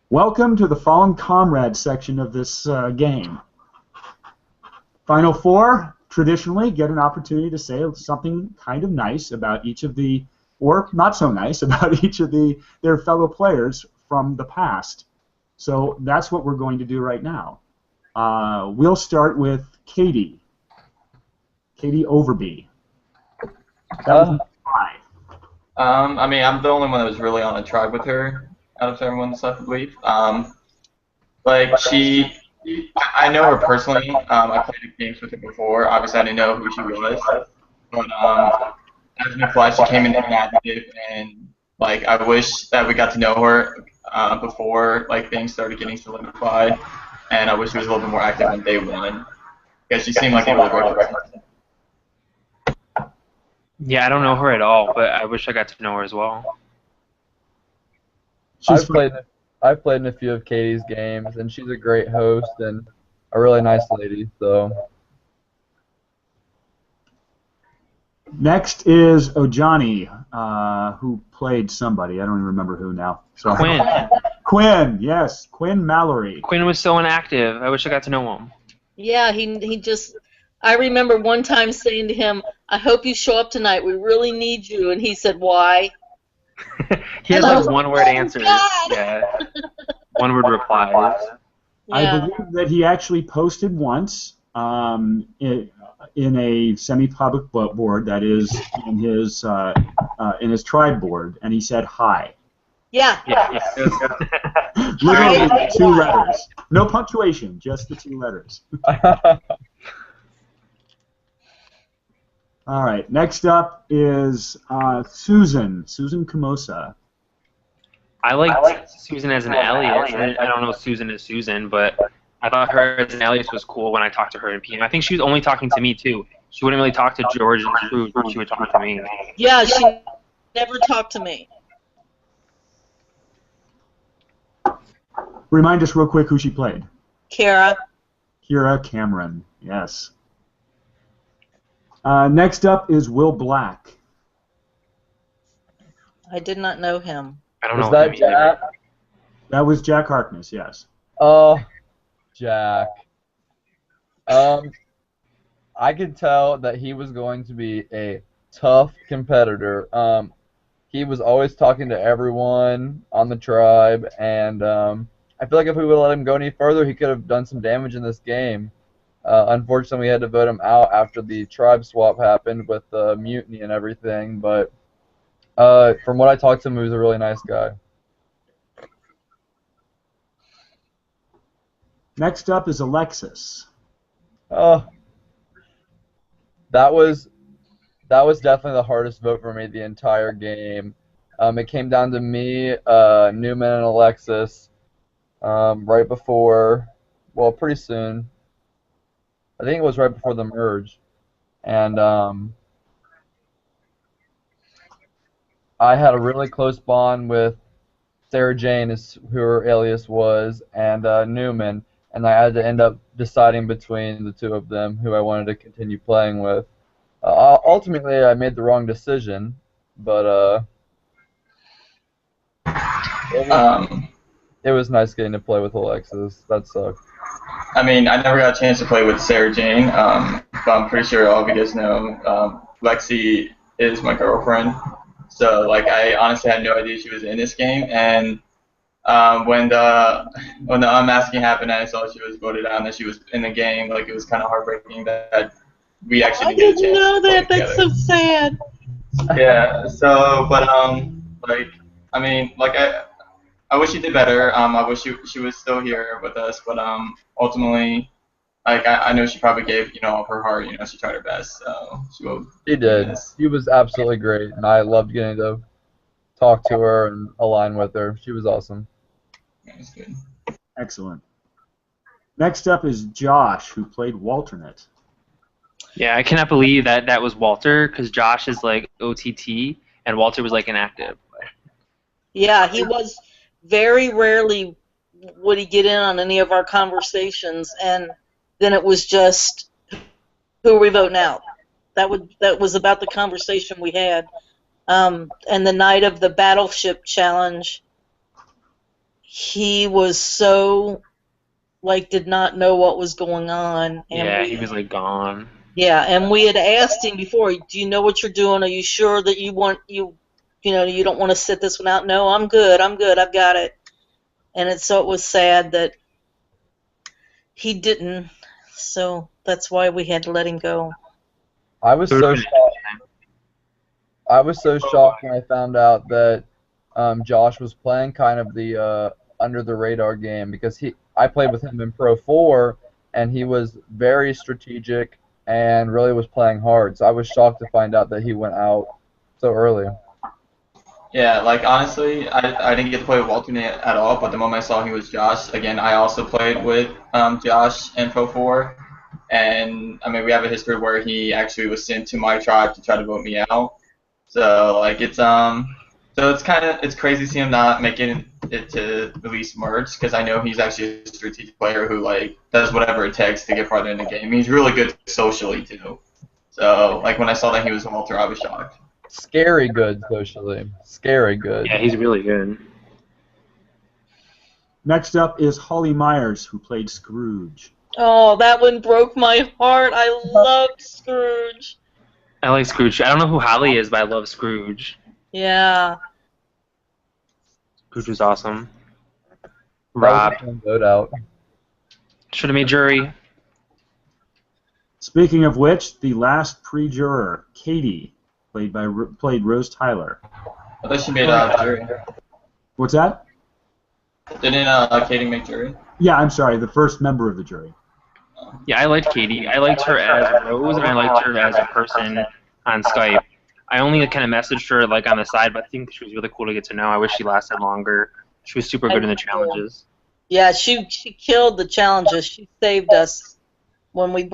Welcome to the Fallen Comrades section of this game. Final four traditionally get an opportunity to say something kind of nice about each of the, or not so nice about each of their fellow players from the past. So that's what we're going to do right now. We'll start with Katie. Katie Overby. I'm the only one that was really on a tribe with her out of everyone's stuff, I believe. I know her personally. I played games with her before. Obviously, I didn't know who she was, but as an McFly, she came in inactive, and I wish that we got to know her before things started getting solidified, and I wish she was a little bit more active on day one because she seemed like a really great person. Yeah, I don't know her at all, but I wish I got to know her as well. I've played in a few of Katie's games, and she's a great host and a really nice lady. So next is Ojani, who played somebody. I don't even remember who now. So Quinn. Quinn, yes, Quinn Mallory. Quinn was so inactive. I wish I got to know him. Yeah, he just. I remember one time saying to him, "I hope you show up tonight. We really need you." And he said, "Why?" He has like one-word answers. Yeah, one-word replies. Yeah. I believe that he actually posted once in a semi-public board that is in his tribe board, and he said hi. Yeah. Literally 2 letters. No punctuation, just the 2 letters. All right. Next up is Susan Camosa. I like Susan as an alias. I don't know if Susan is Susan, but I thought her as an alias was cool when I talked to her in PM. I think she was only talking to me too. She wouldn't really talk to George and Cruz, but she would talk to me. Yeah, she never talked to me. Remind us real quick who she played. Kara Cameron, yes. Next up is Will Black. I did not know him. I don't know. Was that Jack? That was Jack Harkness, yes. Oh, Jack. I could tell that he was going to be a tough competitor. He was always talking to everyone on the tribe, and I feel like if we would let him go any further, he could have done some damage in this game. Unfortunately, we had to vote him out after the tribe swap happened with the mutiny and everything, but from what I talked to him, he was a really nice guy. Next up is Alexis. That was definitely the hardest vote for me the entire game. It came down to me, Newman, and Alexis right before, well, pretty soon. I think it was right before the merge, and I had a really close bond with Sarah Jane, is who her alias was, and Newman, and I had to end up deciding between the 2 of them who I wanted to continue playing with. Ultimately, I made the wrong decision, but it was nice getting to play with Alexis. That sucked. I mean, I never got a chance to play with Sarah Jane, but I'm pretty sure all of you guys know Lexi is my girlfriend. So, I honestly had no idea she was in this game. And when the unmasking happened, and I saw she was voted out and that she was in the game. It was kind of heartbreaking that we actually didn't get a chance know to play that. That's together. so sad. Yeah. So, but I wish she did better. I wish she was still here with us, but ultimately, I know she probably gave all of her heart. She tried her best, so she will. She did. She was absolutely great, and I loved getting to talk to her and align with her. She was awesome. That's good. Excellent. Next up is Josh, who played Walternate. Yeah, I cannot believe that was Walter, because Josh is like OTT, and Walter was like inactive. Yeah, he was. Very rarely would he get in on any of our conversations, and then it was just, who are we voting out? That was about the conversation we had. And the night of the battleship challenge, he was so, like, did not know what was going on. And Yeah, he was like gone. yeah, and we had asked him before, do you know what you're doing? Are you sure that you don't want to sit this one out? No, I'm good, I've got it. And so it was sad that he didn't, so that's why we had to let him go. I was so shocked. I was so shocked when I found out that Josh was playing kind of the under the radar game, because I played with him in Pro 4 and he was very strategic and really was playing hard. So I was shocked to find out that he went out so early. Yeah, like honestly, I didn't get to play with Walter at all, but the moment I saw he was Josh, again, I also played with Josh in Pro 4, and I mean we have a history where he actually was sent to my tribe to try to vote me out. So like it's crazy to see him not making it to at least merge, because I know he's actually a strategic player who like does whatever it takes to get farther in the game. He's really good socially too. So like when I saw that he was Walter, I was shocked. Scary good socially. Scary good. Yeah, he's really good. Next up is Holly Myers, who played Scrooge. Oh, that one broke my heart. I loved Scrooge. I like Scrooge. I don't know who Holly is, but I love Scrooge. Yeah. Scrooge was awesome. That Rob was a fun vote out. should have made jury. Speaking of which, the last pre-juror, Katie, played Rose Tyler. I thought she made jury. What's that? Didn't Katie make jury? Yeah, I'm sorry, the first member of the jury. Yeah, I liked Katie. I liked her as Rose, and I liked her as a person on Skype. I only kind of messaged her like on the side, but I think she was really cool to get to know. I wish she lasted longer. She was super good in the challenges. Yeah, she killed the challenges. She saved us when we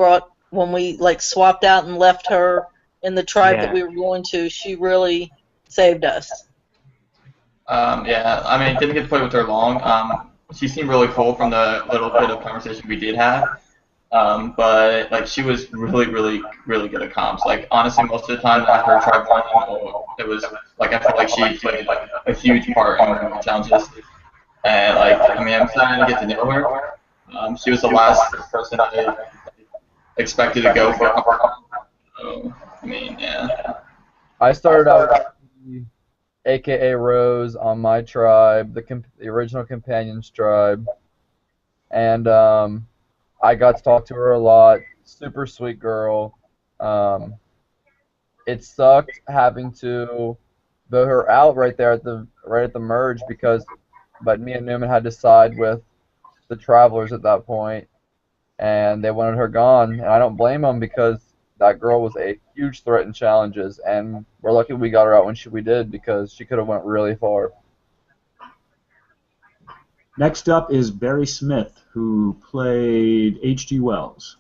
like swapped out and left her in the tribe that we were going to. She really saved us. Yeah, I mean, didn't get to play with her long. She seemed really cool from the little bit of conversation we did have. But like she was really, really, really good at comps. Like honestly, most of the time that her tribe won, it was like I felt like she played like a huge part in the challenges. And like I mean, I'm starting to get to know her. She was the last person I expected to go for. So, I mean, yeah. I started out with AKA Rose on my tribe, the original Companions tribe, and I got to talk to her a lot. Super sweet girl. It sucked having to vote her out right at the merge but me and Newman had to side with the Travelers at that point, and they wanted her gone. And I don't blame them, because that girl was a huge threat in challenges, and we're lucky we got her out when we did, because she could have went really far. Next up is Barry Smith, who played H.G. Wells.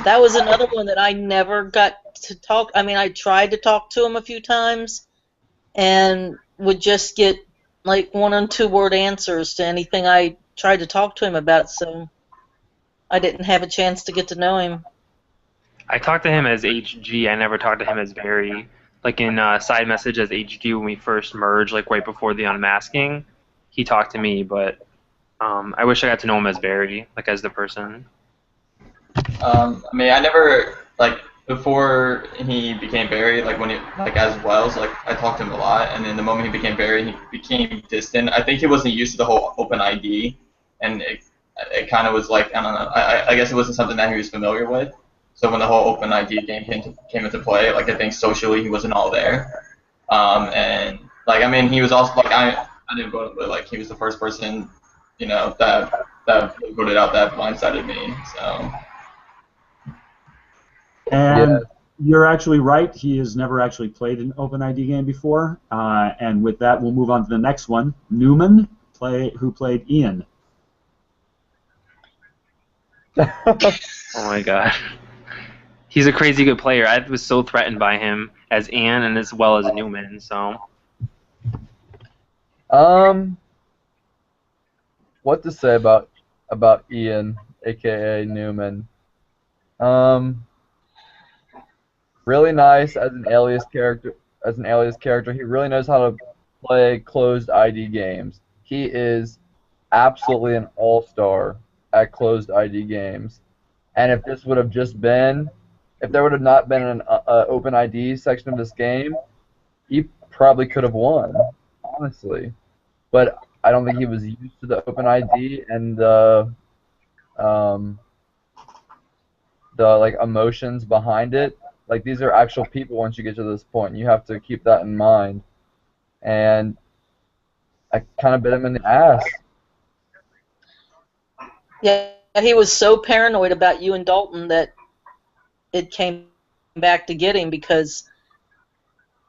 That was another one that I never got to talk. I mean, I tried to talk to him a few times and would just get like 1 and 2 word answers to anything I tried to talk to him about, so I didn't have a chance to get to know him. I talked to him as HG. I never talked to him as Barry. Like in side message as HG when we first merged, like right before the unmasking, he talked to me, but I wish I got to know him as Barry, like as the person. I mean, I never like before he became Barry, like when he like as Wells, like I talked to him a lot, and then the moment he became Barry, he became distant. I think he wasn't used to the whole open ID, and it kind of was like I don't know. I guess it wasn't something that he was familiar with. So when the whole open ID game came into play, like I think socially he wasn't all there. And like I mean, he was also like I didn't vote, but like he was the first person, you know, that voted out that blindsided me. So. And you're actually right. He has never actually played an OpenID game before. And with that, we'll move on to the next one. Newman, who played Ian. Oh my god. He's a crazy good player. I was so threatened by him as Ian and as well as Newman. So. What to say about Ian, aka Newman? Really nice as an alias character. He really knows how to play closed ID games. he is absolutely an all-star at closed ID games. And if this would have just been, if there would have not been an open ID section of this game, he probably could have won, honestly. But I don't think he was used to the open ID and the like emotions behind it. Like, these are actual people once you get to this point. You have to keep that in mind. And I kind of bit him in the ass. Yeah, he was so paranoid about you and Dalton that it came back to get him because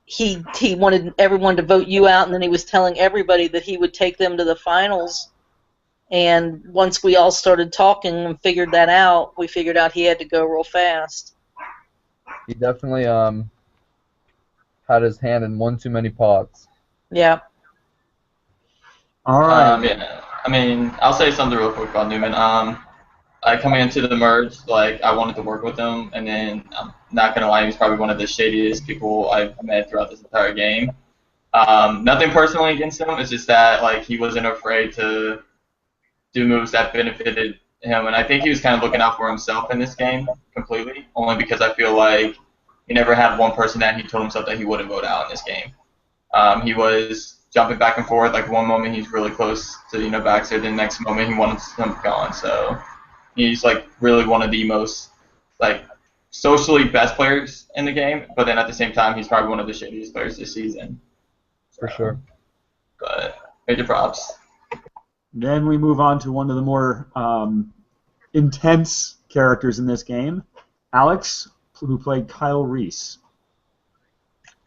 he wanted everyone to vote you out, and then he was telling everybody that he would take them to the finals. And once we all started talking and figured that out, we figured out he had to go real fast. He definitely had his hand in one too many pots. Yeah. All right. Yeah. I mean, I'll say something real quick about Newman. Coming into the merge, like, I wanted to work with him, and then I'm not gonna lie, he's probably one of the shadiest people I've met throughout this entire game. Nothing personally against him. It's just that, like, he wasn't afraid to do moves that benefited him, and I think he was kind of looking out for himself in this game completely, only because I feel like he never had one person that he told himself that he wouldn't vote out in this game. He was jumping back and forth. Like, one moment he's really close to, Baxter, the next moment he wanted him gone. So he's, like, really one of the most, like, socially best players in the game, but then at the same time he's probably one of the shadiest players this season. For sure. But major props. Then we move on to one of the more intense characters in this game, Alex, who played Kyle Reese.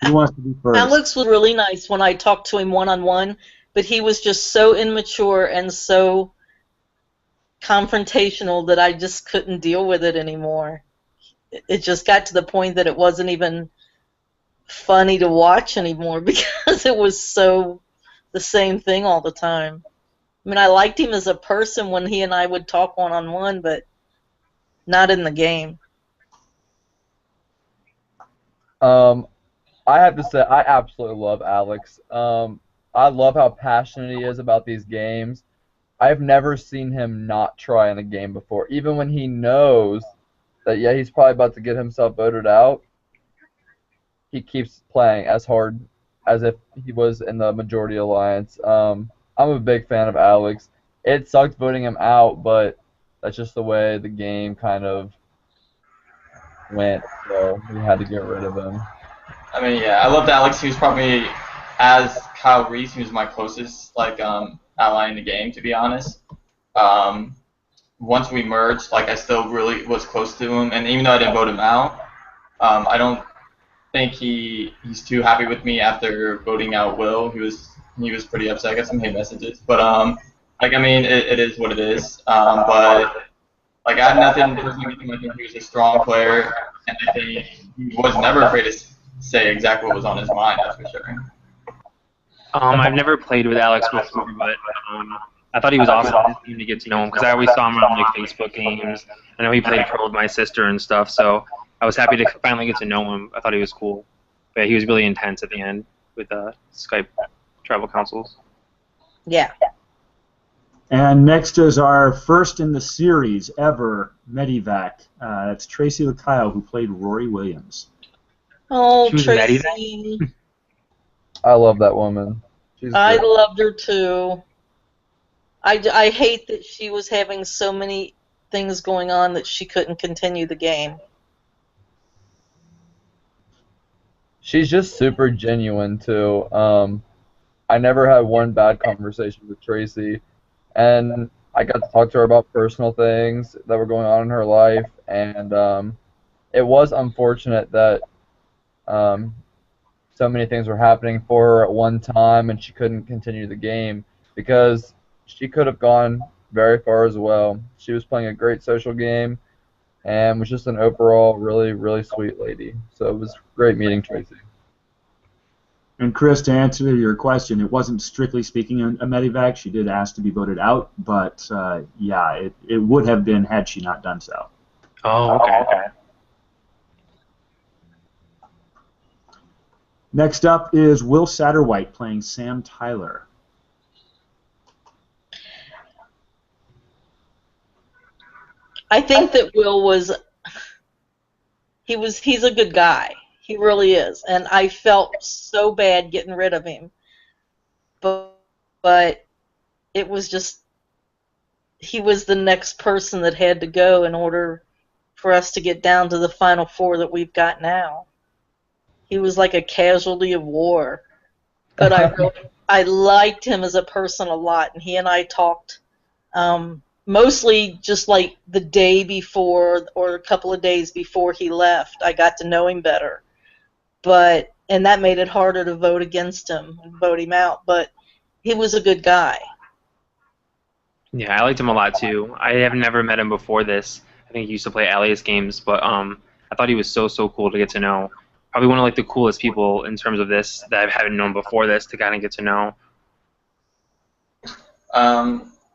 Who wants to be first? Alex was really nice when I talked to him one-on-one, but he was just so immature and so confrontational that I just couldn't deal with it anymore. It just got to the point that it wasn't even funny to watch anymore because it was so the same thing all the time. I mean, I liked him as a person when he and I would talk one-on-one, but not in the game. I have to say, I absolutely love Alex. I love how passionate he is about these games. I've never seen him not try in a game before. Even when he knows that, yeah, he's probably about to get himself voted out, he keeps playing as hard as if he was in the majority alliance. I'm a big fan of Alex. It sucked voting him out, but that's just the way the game kind of went, so we had to get rid of him. I mean, yeah, I loved Alex. He was probably, as Kyle Reese, he was my closest, like, ally in the game, to be honest. Once we merged, like, I still really was close to him, and even though I didn't vote him out, I don't think he's too happy with me after voting out Will. He was pretty upset. I got some hate messages, but like, I mean, it is what it is. But like, I had nothing personally with him. I think he was a strong player, and I think he was never afraid to say exactly what was on his mind. That's for sure. I've never played with Alex before, but I thought he was awesome to get to know him because I always saw him on, like, Facebook games. I know he played pro with my sister and stuff, so I was happy to finally get to know him. I thought he was cool, but he was really intense at the end with Skype tribal councils. Yeah. And next is our first in the series ever Medivac. It's Tracy Lacaille, who played Rory Williams. Oh, She was Tracy. I love that woman. I loved her too. I hate that she was having so many things going on that she couldn't continue the game. She's just super genuine too. I never had one bad conversation with Tracy, and I got to talk to her about personal things that were going on in her life, and it was unfortunate that so many things were happening for her at one time, and she couldn't continue the game because she could have gone very far as well. She was playing a great social game and was just an overall really, really sweet lady. So it was great meeting Tracy. And Chris, to answer your question, it wasn't strictly speaking a Medivac. She did ask to be voted out, but yeah, it would have been had she not done so. Oh, okay. Next up is Will Satterwhite playing Sam Tyler. I think that Will was he's a good guy. He really is. And I felt so bad getting rid of him. But it was just he was the next person that had to go in order for us to get down to the final four that we've got now. He was like a casualty of war. But I liked him as a person a lot, and he and I talked mostly just like the day before or a couple of days before he left. I got to know him better. And that made it harder to vote against him and vote him out, but he was a good guy. Yeah, I liked him a lot too. I have never met him before this. I think he used to play Alias games, but I thought he was so cool to get to know. Probably one of like the coolest people in terms of this that I haven't known before this to kind of get to know.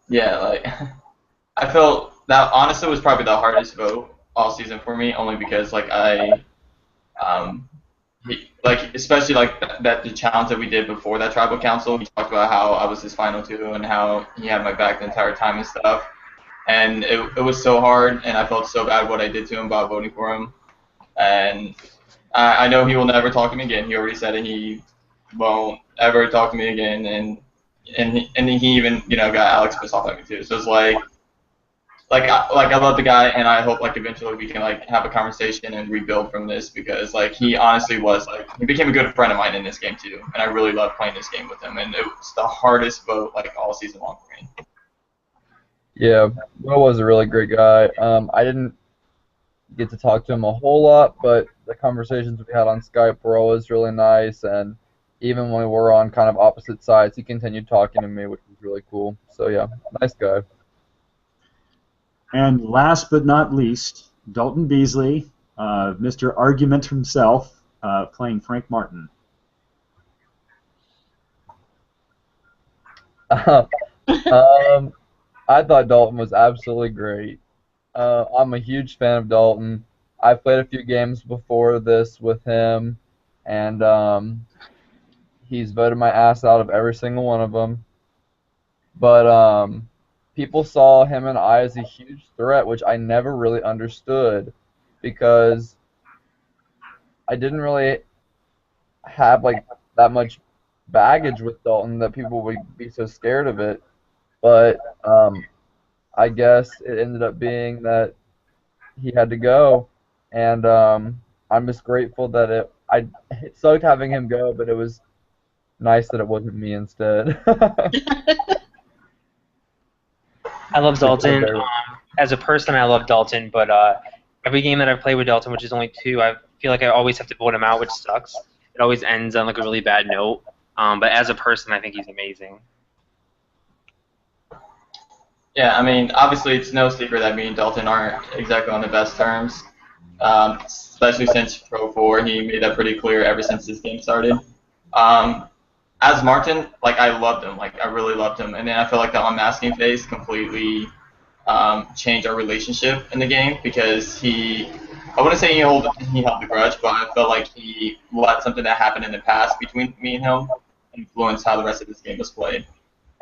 Yeah, like I felt that honestly was probably the hardest vote all season for me, only because like especially like that the challenge that we did before that tribal council, he talked about how I was his final two and how he had my back the entire time and stuff. And it was so hard, and I felt so bad what I did to him by voting for him. And I know he will never talk to me again. He already said it. He won't ever talk to me again, and he even got Alex pissed off at me too. So it's like I love the guy, and I hope like eventually we can like have a conversation and rebuild from this, because like he honestly was like he became a good friend of mine in this game too, and I really loved playing this game with him, and it was the hardest vote like all season long for me. Yeah, Will was a really great guy. I didn't get to talk to him a whole lot, but the conversations we had on Skype were always really nice, and even when we were on kind of opposite sides, he continued talking to me, which was really cool. So yeah, nice guy. And last but not least, Dalton Beasley, Mr. Argument himself, playing Frank Martin. I thought Dalton was absolutely great. I'm a huge fan of Dalton. I've played a few games before this with him, and he's voted my ass out of every single one of them. But people saw him and I as a huge threat, which I never really understood, because I didn't really have like that much baggage with Dalton that people would be so scared of it. But I guess it ended up being that he had to go, and I'm just grateful that it sucked having him go, but it was nice that it wasn't me instead. I love Dalton. As a person, I love Dalton, but every game that I've played with Dalton, which is only 2, I feel like I always have to vote him out, which sucks. It always ends on like a really bad note. But as a person, I think he's amazing. Yeah, I mean, obviously it's no secret that me and Dalton aren't exactly on the best terms, especially since Pro 4. He made that pretty clear ever since this game started. As Martin, like I loved him, like I really loved him, and then I feel like the unmasking phase completely changed our relationship in the game, because I wouldn't say he held the grudge, but I felt like he let something that happened in the past between me and him influence how the rest of this game was played.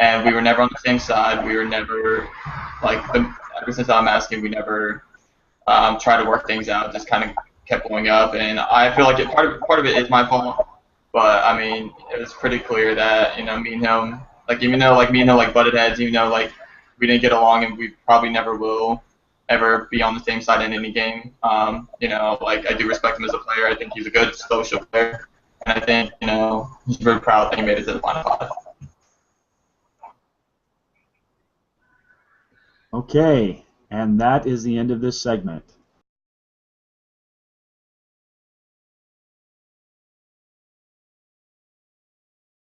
And we were never on the same side. We were never, ever since I'm asking, we never tried to work things out. Just kind of kept going up. And I feel like part of it is my fault. But, I mean, it was pretty clear that, me and him, even though, me and him, butted heads, even though, we didn't get along and we probably never will ever be on the same side in any game. I do respect him as a player. I think he's a good social player. And I think, he's very proud that he made it to the Final 5. Okay, and that is the end of this segment.